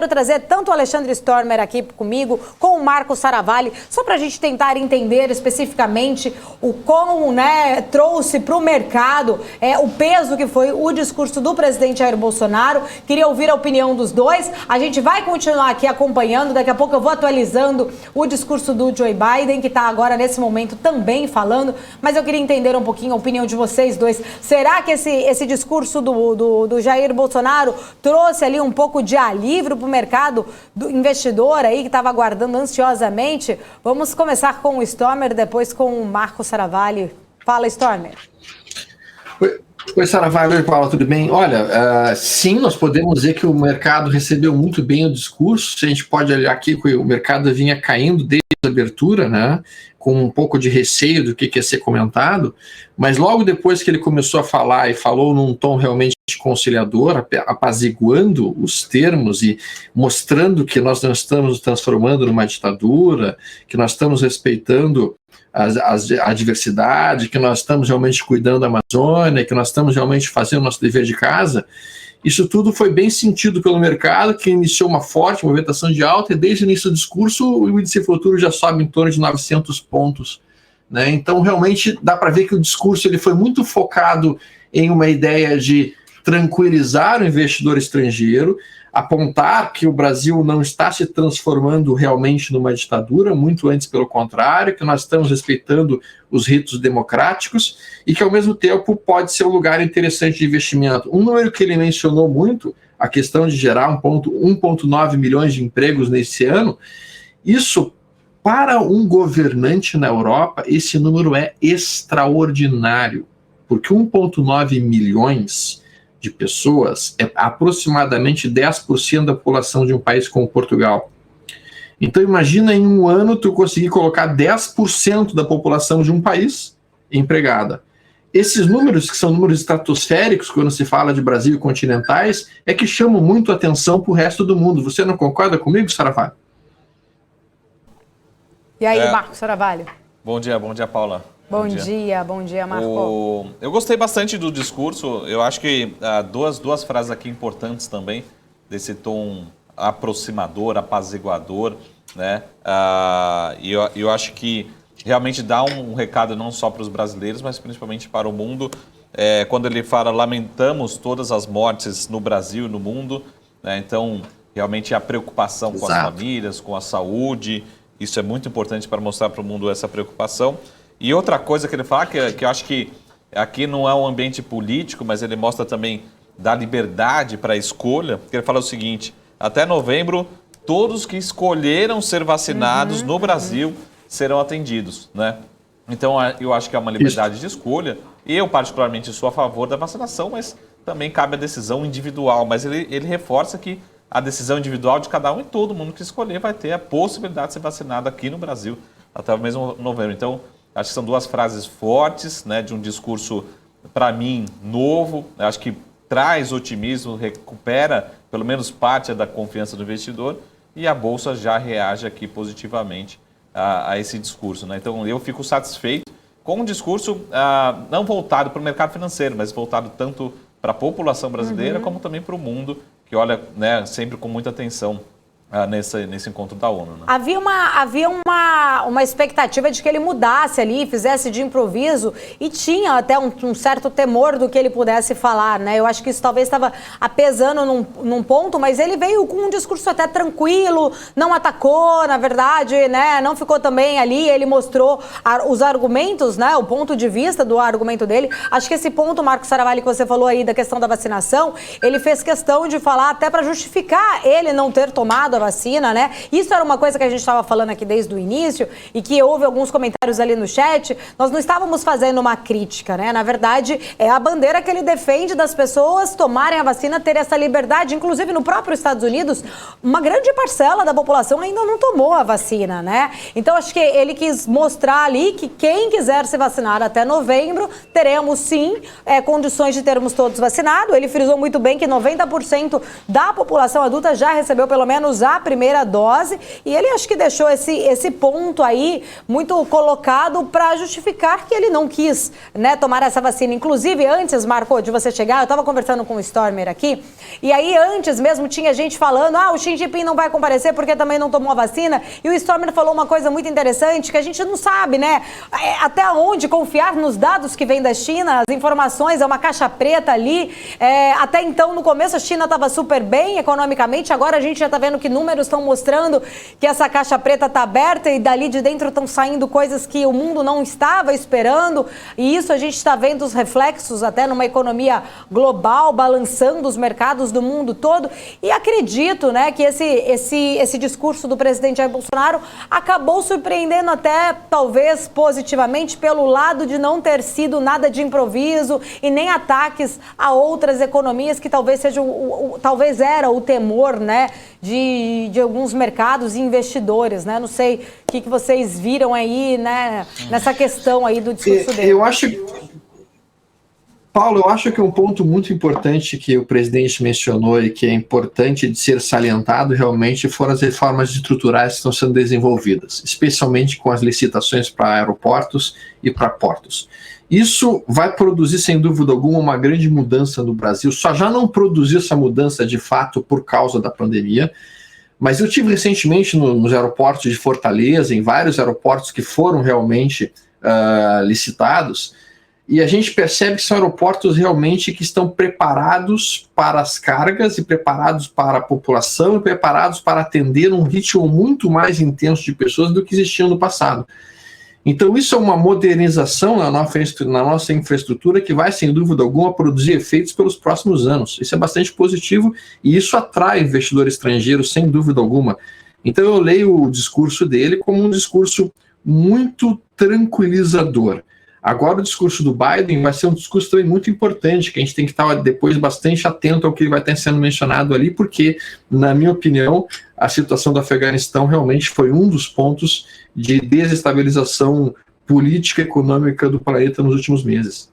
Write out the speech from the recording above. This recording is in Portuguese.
Quero trazer tanto o Alexandre Stormer aqui comigo, com o Marco Saravalli, só para a gente tentar entender especificamente o como, trouxe para o mercado o peso que foi o discurso do presidente Jair Bolsonaro. Queria ouvir a opinião dos dois. A gente vai continuar aqui acompanhando, daqui a pouco eu vou atualizando o discurso do Joe Biden, que está agora nesse momento também falando, mas eu queria entender um pouquinho a opinião de vocês dois. Será que esse discurso do Jair Bolsonaro trouxe ali um pouco de alívio para o mercado do investidor aí que estava aguardando ansiosamente? Vamos começar com o Stormer, depois com o Marco Saravalli. Fala, Stormer. Oi, Saravalli. Oi, Paula, tudo bem? Olha, sim, nós podemos dizer que o mercado recebeu muito bem o discurso. A gente pode olhar aqui que o mercado vinha caindo desde a abertura, né, com um pouco de receio do que ia ser comentado, mas logo depois que ele começou a falar e falou num tom realmente conciliador, apaziguando os termos e mostrando que nós não estamos nos transformando numa ditadura, que nós estamos respeitando a diversidade, que nós estamos realmente cuidando da Amazônia, que nós estamos realmente fazendo o nosso dever de casa. Isso tudo foi bem sentido pelo mercado, que iniciou uma forte movimentação de alta, e desde o início do discurso o índice futuro já sobe em torno de 900 pontos. Né? Então, realmente, dá para ver que o discurso ele foi muito focado em uma ideia de tranquilizar o investidor estrangeiro, apontar que o Brasil não está se transformando realmente numa ditadura, muito antes pelo contrário, que nós estamos respeitando os ritos democráticos e que ao mesmo tempo pode ser um lugar interessante de investimento. Um número que ele mencionou muito, a questão de gerar 1,9 milhões de empregos nesse ano, isso para um governante na Europa, esse número é extraordinário, porque 1,9 milhões de pessoas é aproximadamente 10% da população de um país como Portugal. Então imagina em um ano tu conseguir colocar 10% da população de um país empregada. Esses números, que são números estratosféricos, quando se fala de Brasil e continentais, é que chamam muito a atenção para o resto do mundo. Você não concorda comigo, Saravalli? E aí, Marco Saravalli? Bom dia, Paula. Bom dia, Marco. Eu gostei bastante do discurso. Eu acho que duas frases aqui importantes também, desse tom aproximador, apaziguador, né? E eu acho que realmente dá um recado não só para os brasileiros, mas principalmente para o mundo. Quando ele fala, lamentamos todas as mortes no Brasil e no mundo, né? Então, realmente a preocupação com as famílias, com a saúde, isso é muito importante para mostrar para o mundo essa preocupação. E outra coisa que ele fala, que eu acho que aqui não é um ambiente político, mas ele mostra também da liberdade para a escolha, que ele fala o seguinte: até novembro, todos que escolheram ser vacinados no Brasil serão atendidos, né? Então, eu acho que é uma liberdade de escolha. Eu, particularmente, sou a favor da vacinação, mas também cabe a decisão individual. Mas ele reforça que a decisão individual de cada um e todo mundo que escolher vai ter a possibilidade de ser vacinado aqui no Brasil até o mesmo novembro. Então, acho que são duas frases fortes, né, de um discurso, para mim, novo. Acho que traz otimismo, recupera pelo menos parte da confiança do investidor, e a Bolsa já reage aqui positivamente a esse discurso. Né? Então, eu fico satisfeito com um discurso não voltado para o mercado financeiro, mas voltado tanto para a população brasileira como também para o mundo, que olha, né, sempre com muita atenção nesse encontro da ONU. Né? Havia uma expectativa de que ele mudasse ali, fizesse de improviso, e tinha até um certo temor do que ele pudesse falar, né? Eu acho que isso talvez estava apesando num ponto, mas ele veio com um discurso até tranquilo, não atacou, na verdade, né? Não ficou também ali, ele mostrou os argumentos, né? O ponto de vista do argumento dele. Acho que esse ponto, Marco Saravalli, que você falou aí da questão da vacinação, ele fez questão de falar até para justificar ele não ter tomado a vacina, né? Isso era uma coisa que a gente estava falando aqui desde o início e que houve alguns comentários ali no chat. Nós não estávamos fazendo uma crítica, né? Na verdade, é a bandeira que ele defende das pessoas tomarem a vacina, ter essa liberdade. Inclusive, no próprio Estados Unidos, uma grande parcela da população ainda não tomou a vacina, né? Então, acho que ele quis mostrar ali que quem quiser se vacinar até novembro, teremos sim condições de termos todos vacinados. Ele frisou muito bem que 90% da população adulta já recebeu pelo menos a já a primeira dose, e ele acho que deixou esse ponto aí muito colocado para justificar que ele não quis, né, tomar essa vacina. Inclusive, antes, Marco, de você chegar, eu estava conversando com o Stormer aqui, e aí antes mesmo tinha gente falando, o Xi Jinping não vai comparecer porque também não tomou a vacina, e o Stormer falou uma coisa muito interessante, que a gente não sabe, né, até onde confiar nos dados que vêm da China, as informações, é uma caixa preta ali, até então, no começo, a China estava super bem economicamente, agora a gente já está vendo que números estão mostrando que essa caixa preta está aberta e dali de dentro estão saindo coisas que o mundo não estava esperando, e isso a gente está vendo os reflexos até numa economia global, balançando os mercados do mundo todo, e acredito, né, que esse discurso do presidente Jair Bolsonaro acabou surpreendendo até, talvez, positivamente, pelo lado de não ter sido nada de improviso e nem ataques a outras economias que talvez sejam, talvez era o temor, né, de alguns mercados e investidores, né? Não sei o que vocês viram aí, né, nessa questão aí do discurso dele. Paulo, eu acho que um ponto muito importante que o presidente mencionou e que é importante de ser salientado realmente foram as reformas estruturais que estão sendo desenvolvidas, especialmente com as licitações para aeroportos e para portos. Isso vai produzir, sem dúvida alguma, uma grande mudança no Brasil. Só já não produziu essa mudança de fato por causa da pandemia, mas eu tive recentemente nos aeroportos de Fortaleza, em vários aeroportos que foram realmente licitados, e a gente percebe que são aeroportos realmente que estão preparados para as cargas e preparados para a população e preparados para atender um ritmo muito mais intenso de pessoas do que existia no passado. Então isso é uma modernização na nossa infraestrutura que vai, sem dúvida alguma, produzir efeitos pelos próximos anos. Isso é bastante positivo e isso atrai investidor estrangeiro, sem dúvida alguma. Então eu leio o discurso dele como um discurso muito tranquilizador. Agora o discurso do Biden vai ser um discurso também muito importante, que a gente tem que estar depois bastante atento ao que vai estar sendo mencionado ali, porque, na minha opinião, a situação do Afeganistão realmente foi um dos pontos de desestabilização política e econômica do planeta nos últimos meses.